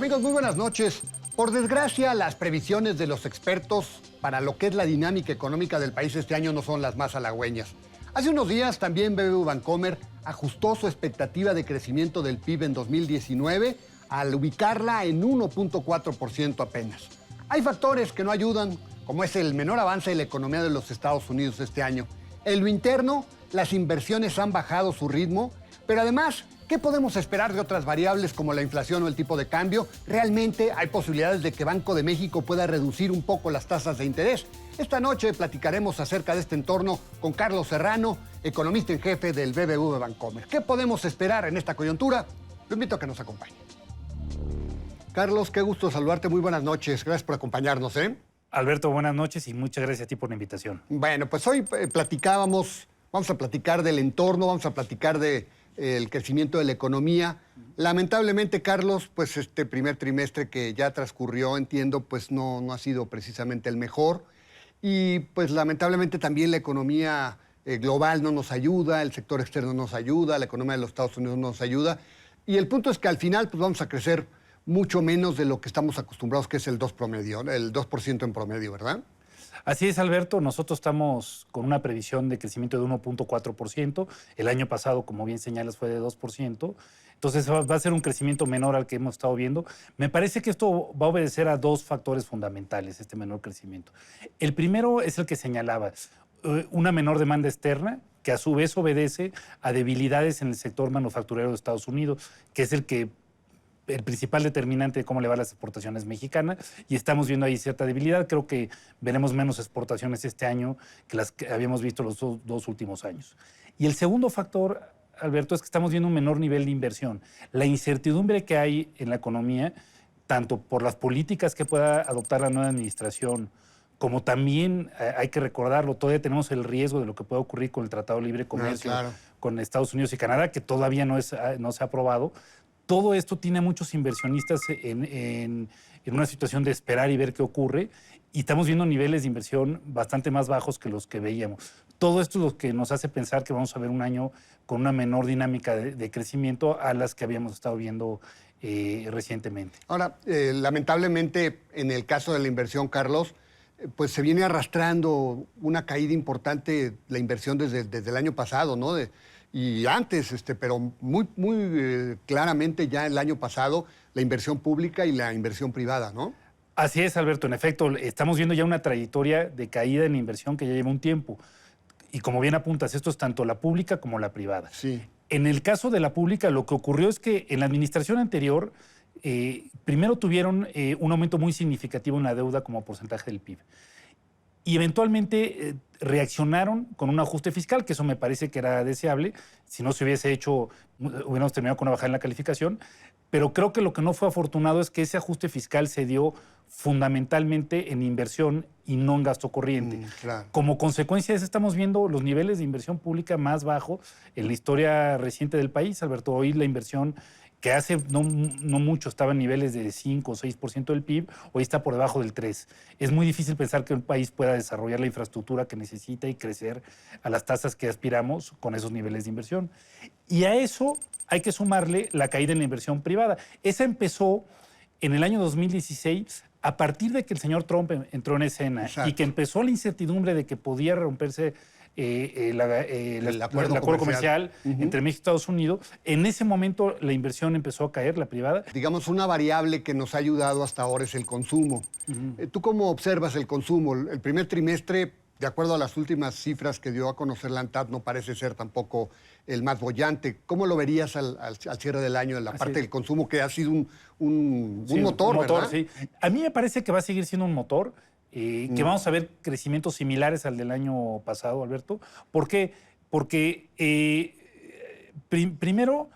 Amigos, muy buenas noches. Por desgracia, las previsiones de los expertos para lo que es la dinámica económica del país este año no son las más halagüeñas. Hace unos días también BBVA Bancomer ajustó su expectativa de crecimiento del PIB en 2019 al ubicarla en 1.4% apenas. Hay factores que no ayudan, como es el menor avance de la economía de los Estados Unidos este año. En lo interno, las inversiones han bajado su ritmo, pero además, ¿qué podemos esperar de otras variables como la inflación o el tipo de cambio? ¿Realmente hay posibilidades de que Banco de México pueda reducir un poco las tasas de interés? Esta noche platicaremos acerca de este entorno con Carlos Serrano, economista en jefe del BBVA Bancomer. ¿Qué podemos esperar en esta coyuntura? Lo invito a que nos acompañe. Carlos, qué gusto saludarte. Muy buenas noches. Gracias por acompañarnos, ¿eh? Alberto, buenas noches y muchas gracias a ti por la invitación. Bueno, pues hoy vamos a platicar del entorno, vamos a platicar del crecimiento de la economía. Lamentablemente, Carlos, pues este primer trimestre que ya transcurrió, entiendo, pues no ha sido precisamente el mejor. Y pues lamentablemente también la economía global no nos ayuda, el sector externo no nos ayuda, la economía de los Estados Unidos no nos ayuda. Y el punto es que al final pues vamos a crecer mucho menos de lo que estamos acostumbrados, que es el 2% en promedio, ¿verdad? Así es, Alberto. Nosotros estamos con una previsión de crecimiento de 1.4%. El año pasado, como bien señalas, fue de 2%. Entonces va a ser un crecimiento menor al que hemos estado viendo. Me parece que esto va a obedecer a dos factores fundamentales, este menor crecimiento. El primero es el que señalaba, una menor demanda externa, que a su vez obedece a debilidades en el sector manufacturero de Estados Unidos, que es el principal determinante de cómo le van las exportaciones mexicanas, y estamos viendo ahí cierta debilidad. Creo que veremos menos exportaciones este año que las que habíamos visto los dos últimos años. Y el segundo factor, Alberto, es que estamos viendo un menor nivel de inversión. La incertidumbre que hay en la economía, tanto por las políticas que pueda adoptar la nueva administración, como también hay que recordarlo, todavía tenemos el riesgo de lo que puede ocurrir con el Tratado de Libre Comercio con Estados Unidos y Canadá, que todavía no se ha aprobado. Todo esto tiene a muchos inversionistas en una situación de esperar y ver qué ocurre, y estamos viendo niveles de inversión bastante más bajos que los que veíamos. Todo esto es lo que nos hace pensar que vamos a ver un año con una menor dinámica de crecimiento a las que habíamos estado viendo recientemente. Ahora, lamentablemente, en el caso de la inversión, Carlos, pues se viene arrastrando una caída importante de la inversión desde el año pasado, ¿no? Y antes, pero muy claramente ya el año pasado, la inversión pública y la inversión privada, ¿no? Así es, Alberto. En efecto, estamos viendo ya una trayectoria de caída en la inversión que ya lleva un tiempo. Y como bien apuntas, esto es tanto la pública como la privada. Sí. En el caso de la pública, lo que ocurrió es que en la administración anterior, primero tuvieron un aumento muy significativo en la deuda como porcentaje del PIB. Y eventualmente reaccionaron con un ajuste fiscal, que eso me parece que era deseable. Si no se hubiese hecho, hubiéramos terminado con una bajada en la calificación. Pero creo que lo que no fue afortunado es que ese ajuste fiscal se dio fundamentalmente en inversión y no en gasto corriente. Claro. Como consecuencia de eso estamos viendo los niveles de inversión pública más bajos en la historia reciente del país, Alberto. Hoy la inversión, que hace no mucho estaba en niveles de 5 o 6% del PIB, hoy está por debajo del 3%. Es muy difícil pensar que un país pueda desarrollar la infraestructura que necesita y crecer a las tasas que aspiramos con esos niveles de inversión. Y a eso hay que sumarle la caída en la inversión privada. Esa empezó en el año 2016, a partir de que el señor Trump entró en escena. Exacto. Y que empezó la incertidumbre de que podía romperse el acuerdo comercial entre México y Estados Unidos. En ese momento la inversión empezó a caer, la privada. Digamos, una variable que nos ha ayudado hasta ahora es el consumo. ¿Tú cómo observas el consumo? El primer trimestre, de acuerdo a las últimas cifras que dio a conocer la ANTAD, no parece ser tampoco el más boyante. ¿Cómo lo verías al cierre del año en la parte del consumo, que ha sido un motor, ¿verdad? Sí. A mí me parece que va a seguir siendo un motor. Que vamos a ver crecimientos similares al del año pasado, Alberto. ¿Por qué? Porque primero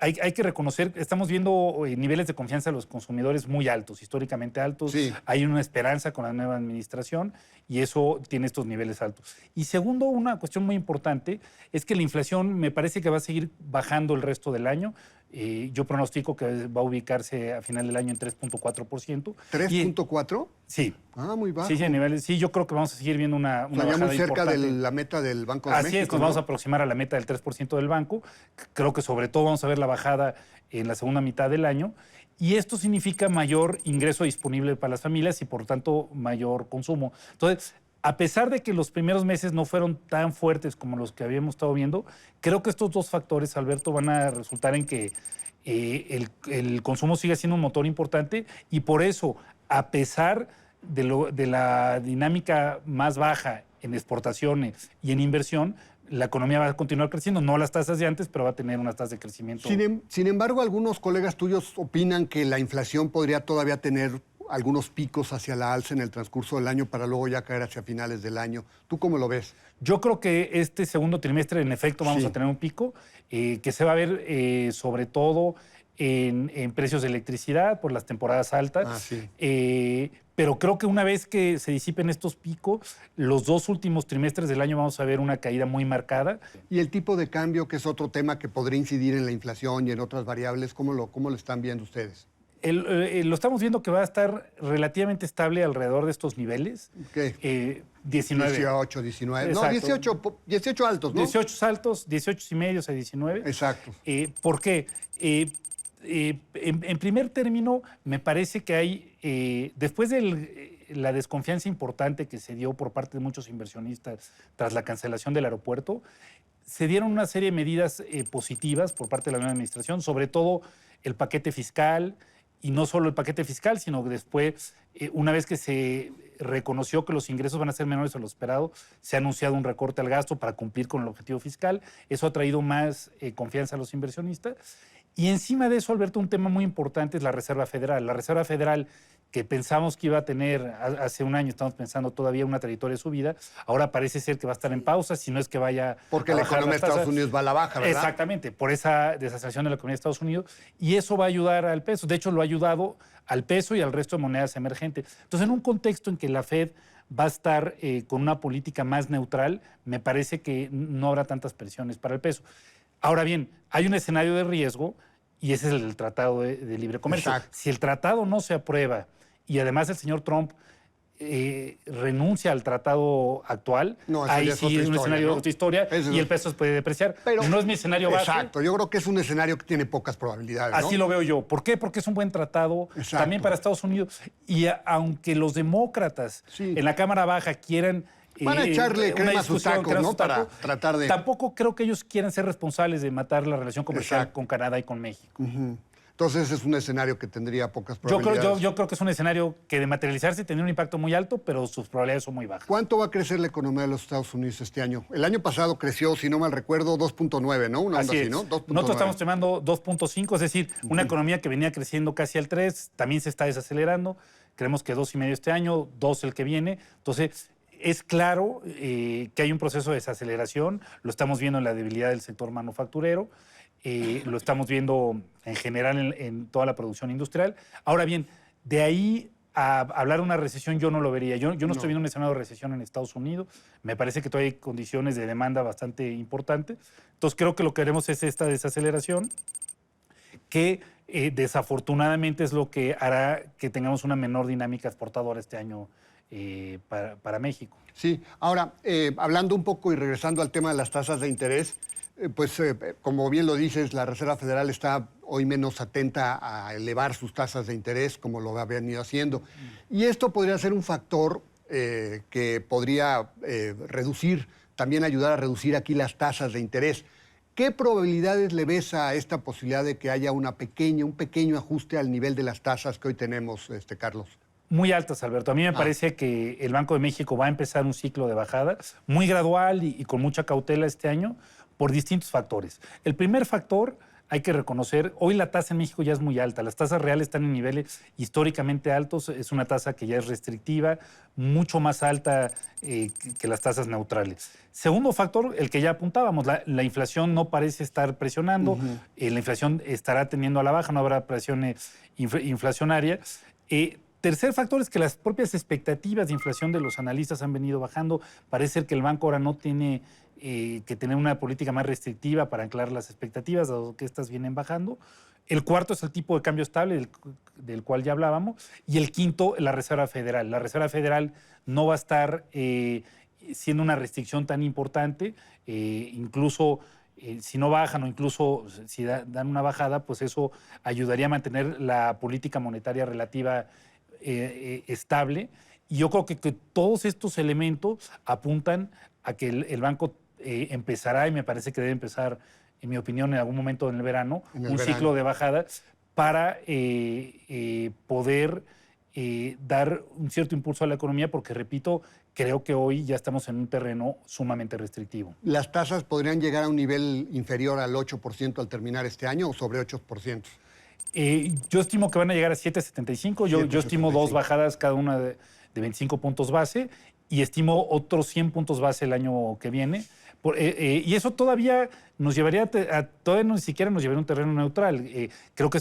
hay que reconocer, estamos viendo niveles de confianza de los consumidores muy altos, históricamente altos. Sí. Hay una esperanza con la nueva administración y eso tiene estos niveles altos. Y segundo, una cuestión muy importante es que la inflación me parece que va a seguir bajando el resto del año. Yo pronostico que va a ubicarse a final del año en 3.4%. ¿3.4%? Sí. Ah, muy bajo. Sí, a niveles. Sí, yo creo que vamos a seguir viendo una bajada muy cerca importante. de la meta del Banco de México. Así es, nos vamos a aproximar a la meta del 3% del banco. Creo que sobre todo vamos a ver la bajada en la segunda mitad del año. y esto significa mayor ingreso disponible para las familias y por tanto mayor consumo. Entonces, a pesar de que los primeros meses no fueron tan fuertes como los que habíamos estado viendo, creo que estos dos factores, Alberto, van a resultar en que el consumo sigue siendo un motor importante y por eso, a pesar de la dinámica más baja en exportaciones y en inversión, la economía va a continuar creciendo, no a las tasas de antes, pero va a tener unas tasas de crecimiento. Sin embargo, algunos colegas tuyos opinan que la inflación podría todavía tener algunos picos hacia la alza en el transcurso del año para luego ya caer hacia finales del año. ¿Tú cómo lo ves? Yo creo que este segundo trimestre, en efecto, vamos a tener un pico que se va a ver sobre todo en precios de electricidad por las temporadas altas. Pero creo que una vez que se disipen estos picos, los dos últimos trimestres del año vamos a ver una caída muy marcada. Y el tipo de cambio, que es otro tema que podría incidir en la inflación y en otras variables, ¿cómo lo están viendo ustedes? Lo estamos viendo que va a estar relativamente estable alrededor de estos niveles. 19. 18, 19. Exacto. No, 18 altos, ¿no? 18 altos, 18 y medio a 19. Exacto. ¿Por qué? En primer término, me parece que hay, después de la desconfianza importante que se dio por parte de muchos inversionistas tras la cancelación del aeropuerto, se dieron una serie de medidas positivas por parte de la nueva administración, sobre todo el paquete fiscal, y no solo el paquete fiscal, sino que después, una vez que se reconoció que los ingresos van a ser menores a lo esperado, se ha anunciado un recorte al gasto para cumplir con el objetivo fiscal. Eso ha traído más confianza a los inversionistas. Y encima de eso, Alberto, un tema muy importante es la Reserva Federal. La Reserva Federal, que pensamos que iba a tener hace un año, estamos pensando todavía una trayectoria de subida, ahora parece ser que va a estar en pausa, si no es que vaya porque a la bajar economía de las tasas. Estados Unidos va a la baja, ¿verdad? Exactamente, por esa desaceleración de la economía de Estados Unidos, y eso va a ayudar al peso. De hecho, lo ha ayudado al peso y al resto de monedas emergentes. Entonces, en un contexto en que la Fed va a estar con una política más neutral, me parece que no habrá tantas presiones para el peso. Ahora bien, hay un escenario de riesgo, y ese es el Tratado de Libre Comercio. Exacto. Si el tratado no se aprueba y además el señor Trump renuncia al tratado actual, no, ahí sí es un escenario de otra historia y el peso se puede depreciar. Pero no es mi escenario base. Exacto, yo creo que es un escenario que tiene pocas probabilidades, ¿no? Así lo veo yo. ¿Por qué? Porque es un buen tratado también para Estados Unidos. Y aunque los demócratas en la Cámara Baja quieran... Van a echarle crema a sus tacos, ¿no? Para tratar de... Tampoco creo que ellos quieran ser responsables de matar la relación comercial con Canadá y con México. Entonces es un escenario que tendría pocas probabilidades. Yo creo que es un escenario que de materializarse tendría un impacto muy alto, pero sus probabilidades son muy bajas. ¿Cuánto va a crecer la economía de los Estados Unidos este año? El año pasado creció, si no mal recuerdo, 2.9, ¿no? Una onda así, ¿no? 2.9. Nosotros estamos tomando 2.5, es decir, una economía que venía creciendo casi al 3, también se está desacelerando. Creemos que 2.5 este año, 2 el que viene. Entonces, es claro que hay un proceso de desaceleración. Lo estamos viendo en la debilidad del sector manufacturero. Lo estamos viendo en general en toda la producción industrial. Ahora bien, de ahí a hablar de una recesión yo no lo vería. Yo no estoy viendo un escenario de recesión en Estados Unidos. Me parece que todavía hay condiciones de demanda bastante importantes. Entonces creo que lo que haremos es esta desaceleración que desafortunadamente es lo que hará que tengamos una menor dinámica exportadora este año para México. Sí, ahora, hablando un poco y regresando al tema de las tasas de interés, como bien lo dices, la Reserva Federal está hoy menos atenta a elevar sus tasas de interés, como lo habían ido haciendo. Y esto podría ser un factor que podría también ayudar a reducir aquí las tasas de interés. ¿Qué probabilidades le ves a esta posibilidad de que haya un pequeño ajuste al nivel de las tasas que hoy tenemos, Carlos? Muy altas, Alberto. A mí me parece que el Banco de México va a empezar un ciclo de bajada muy gradual y con mucha cautela este año por distintos factores. El primer factor, hay que reconocer, hoy la tasa en México ya es muy alta. Las tasas reales están en niveles históricamente altos. Es una tasa que ya es restrictiva, mucho más alta que las tasas neutrales. Segundo factor, el que ya apuntábamos, la inflación no parece estar presionando. La inflación estará teniendo a la baja, no habrá presión inflacionaria. Tercer factor es que las propias expectativas de inflación de los analistas han venido bajando. Parece ser que el banco ahora no tiene que tener una política más restrictiva para anclar las expectativas, dado que estas vienen bajando. El cuarto es el tipo de cambio estable del cual ya hablábamos. Y el quinto, la Reserva Federal. La Reserva Federal no va a estar siendo una restricción tan importante. Incluso si no bajan o incluso si dan una bajada, pues eso ayudaría a mantener la política monetaria relativa estable. Y yo creo que todos estos elementos apuntan a que el banco empezará, y me parece que debe empezar, en mi opinión, en algún momento en el verano, ciclo de bajada para poder dar un cierto impulso a la economía, porque, repito, creo que hoy ya estamos en un terreno sumamente restrictivo. ¿Las tasas podrían llegar a un nivel inferior al 8% al terminar este año o sobre 8%? Yo estimo que van a llegar a 7,75. Yo estimo 2 bajadas cada una de 25 puntos base y estimo otros 100 puntos base el año que viene. Y eso todavía nos llevaría todavía ni siquiera nos llevaría a un terreno neutral. Creo que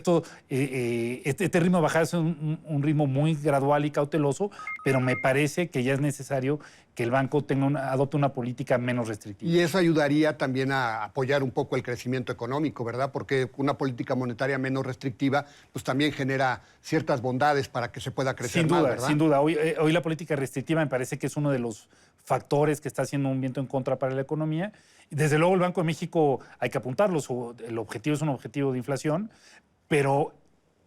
este ritmo de bajada es un ritmo muy gradual y cauteloso, pero me parece que ya es necesario que el banco adopte una política menos restrictiva. Y eso ayudaría también a apoyar un poco el crecimiento económico, ¿verdad? Porque una política monetaria menos restrictiva pues también genera ciertas bondades para que se pueda crecer más, ¿verdad? Sin duda. Hoy la política restrictiva me parece que es uno de los factores que está haciendo un viento en contra para la economía. Desde luego el Banco de México hay que apuntarlo, el objetivo es un objetivo de inflación, pero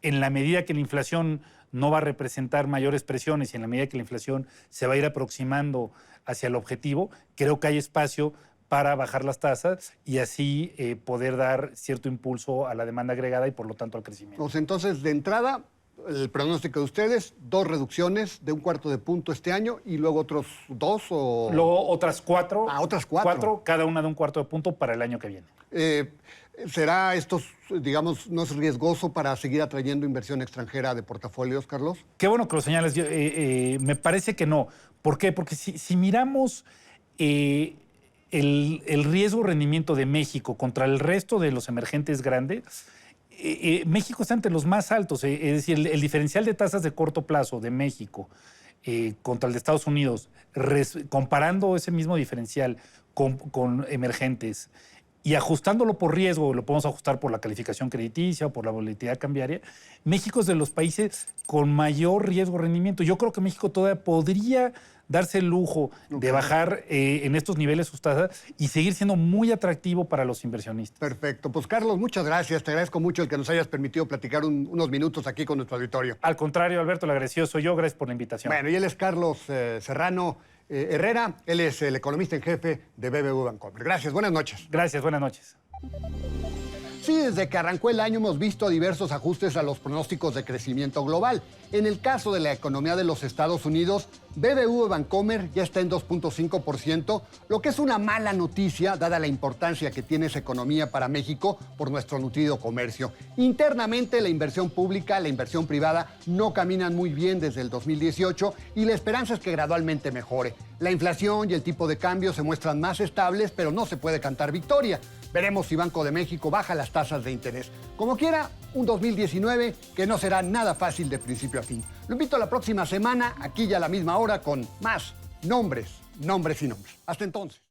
en la medida que la inflación no va a representar mayores presiones y en la medida que la inflación se va a ir aproximando hacia el objetivo, creo que hay espacio para bajar las tasas y así poder dar cierto impulso a la demanda agregada y por lo tanto al crecimiento. Pues entonces, de entrada, el pronóstico de ustedes, 2 reducciones de 1/4 de punto este año y luego otros 2 o... Luego otras 4. Otras 4. Cada una de 1/4 de punto para el año que viene. ¿Será esto, digamos, no es riesgoso para seguir atrayendo inversión extranjera de portafolios, Carlos? Qué bueno que lo señalas. Me parece que no. ¿Por qué? Porque si miramos el riesgo-rendimiento de México contra el resto de los emergentes grandes, México está entre los más altos. Es decir, el diferencial de tasas de corto plazo de México contra el de Estados Unidos, comparando ese mismo diferencial con emergentes y ajustándolo por riesgo, lo podemos ajustar por la calificación crediticia o por la volatilidad cambiaria, México es de los países con mayor riesgo-rendimiento. Yo creo que México todavía podría darse el lujo de bajar en estos niveles sus tasas y seguir siendo muy atractivo para los inversionistas. Perfecto. Pues, Carlos, muchas gracias. Te agradezco mucho el que nos hayas permitido platicar unos minutos aquí con nuestro auditorio. Al contrario, Alberto, el agradecido soy yo. Gracias por la invitación. Bueno, y él es Carlos Serrano Herrera. Él es el economista en jefe de BBVA Bancomer. Gracias. Buenas noches. Gracias. Buenas noches. Sí, desde que arrancó el año hemos visto diversos ajustes a los pronósticos de crecimiento global. En el caso de la economía de los Estados Unidos, BBVA Bancomer ya está en 2.5%, lo que es una mala noticia dada la importancia que tiene esa economía para México por nuestro nutrido comercio. Internamente, la inversión pública, la inversión privada no caminan muy bien desde el 2018 y la esperanza es que gradualmente mejore. La inflación y el tipo de cambio se muestran más estables, pero no se puede cantar victoria. Veremos si Banco de México baja las tasas de interés. Como quiera, un 2019 que no será nada fácil de principio a fin. Lo invito a la próxima semana, aquí ya a la misma hora, con más nombres y nombres. Hasta entonces.